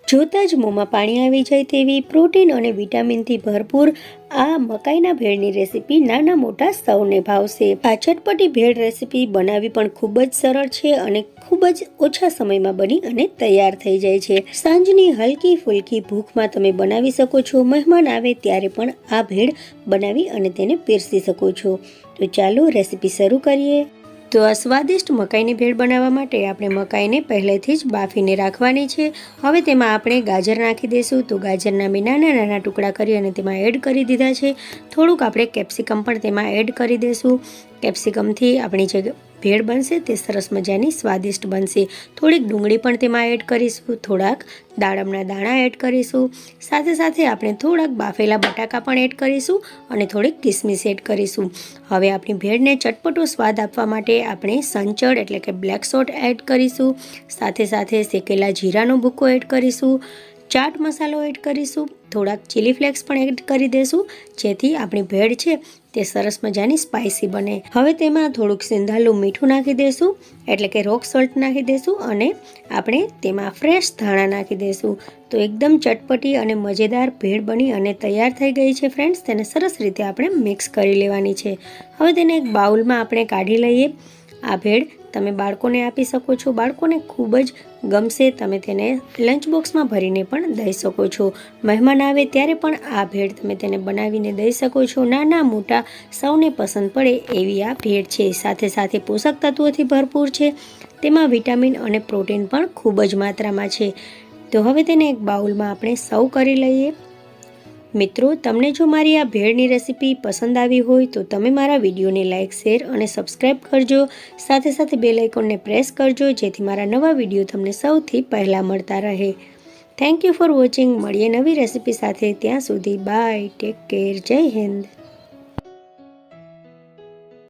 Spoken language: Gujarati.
જોતાં જ મોંમાં પાણી આવી જાય તેવી પ્રોટીન અને વિટામિનથી ભરપૂર આ મકાઈના ભેળની રેસીપી નાના મોટા સૌને ભાવશે। આ ચટપટી ભેળ રેસીપી બનાવવી પણ ખૂબ જ સરળ છે અને ખૂબ જ ઓછા સમયમાં બની અને તૈયાર થઈ જાય છે। સાંજની હલકી ફુલકી ભૂખમાં તમે બનાવી શકો છો। મહેમાન આવે ત્યારે પણ આ ભેળ બનાવી અને તેને પીરસી શકો છો। તો ચાલો રેસીપી શરૂ કરીએ। તો આ સ્વાદિષ્ટ મકાઈની ભેળ બનાવવા માટે આપણે મકાઈને પહેલેથી જ બાફીને રાખવાની છે। હવે તેમાં આપણે ગાજર નાખી દઈશું। તો ગાજરના મેં નાના નાના ટુકડા કરી અને તેમાં એડ કરી દીધા છે। થોડુંક આપણે કેપ્સિકમ પણ તેમાં એડ કરી દઈશું। કેપ્સિકમથી આપણી જે ભેળ બનશે તે સરસ મજાની સ્વાદિષ્ટ બનશે। થોડીક ડુંગળી પણ તેમાં એડ કરીશું, થોડાક દાડમના દાણા એડ કરીશું, સાથે સાથે આપણે થોડાક બાફેલા બટાકા પણ એડ કરીશું અને થોડીક કિસમિસ એડ કરીશું। હવે આપણી ભેળને ચટપટો સ્વાદ આપવા માટે આપણે સંચળ એટલે કે બ્લેક સોલ્ટ એડ કરીશું, સાથે સાથે શેકેલા જીરાનો ભૂકો એડ કરીશું, ચાટ મસાલો એડ કરીશું, થોડાક ચીલી ફ્લેક્સ પણ એડ કરી દઈશું, જેથી આપણી ભેળ છે તે સરસ મજાની સ્પાઇસી બને। હવે તેમાં થોડુંક સિંધાલું મીઠું નાખી દઈશું એટલે કે રોક સોલ્ટ નાખી દઈશું અને આપણે તેમાં ફ્રેશ ધાણા નાખી દઈશું। તો એકદમ ચટપટી અને મજેદાર ભેળ બની અને તૈયાર થઈ ગઈ છે ફ્રેન્ડ્સ। તેને સરસ રીતે આપણે મિક્સ કરી લેવાની છે। હવે તેને એક બાઉલમાં આપણે કાઢી લઈએ। આ ભેળ તમે બાળકોને આપી શકો છો, બાળકોને ખૂબ જ ગમશે। તમે તેને લંચ બોક્સમાં ભરીને પણ દઈ શકો છો। મહેમાન આવે ત્યારે પણ આ ભેળ તમે તેને બનાવીને દઈ શકો છો। નાના મોટા સૌને પસંદ પડે એવી આ ભેળ છે। સાથે સાથે પોષક તત્વોથી ભરપૂર છે। તેમાં વિટામિન અને પ્રોટીન પણ ખૂબ જ માત્રામાં છે। તો હવે તેને એક બાઉલમાં આપણે સર્વ કરી લઈએ। મિત્રો, તમને જો મારી આ ભેળની રેસીપી પસંદ આવી હોય તો તમે મારા વિડીયોને લાઇક, શેર અને સબસ્ક્રાઈબ કરજો। સાથે સાથે બેલ આઇકોનને પ્રેસ કરજો, જેથી મારા નવા વિડીયો તમને સૌથી પહેલાં મળતા રહે। Thank you for watching. મળીએ નવી રેસીપી સાથે। ત્યાં સુધી બાય, ટેક કેર, જય હિન્દ।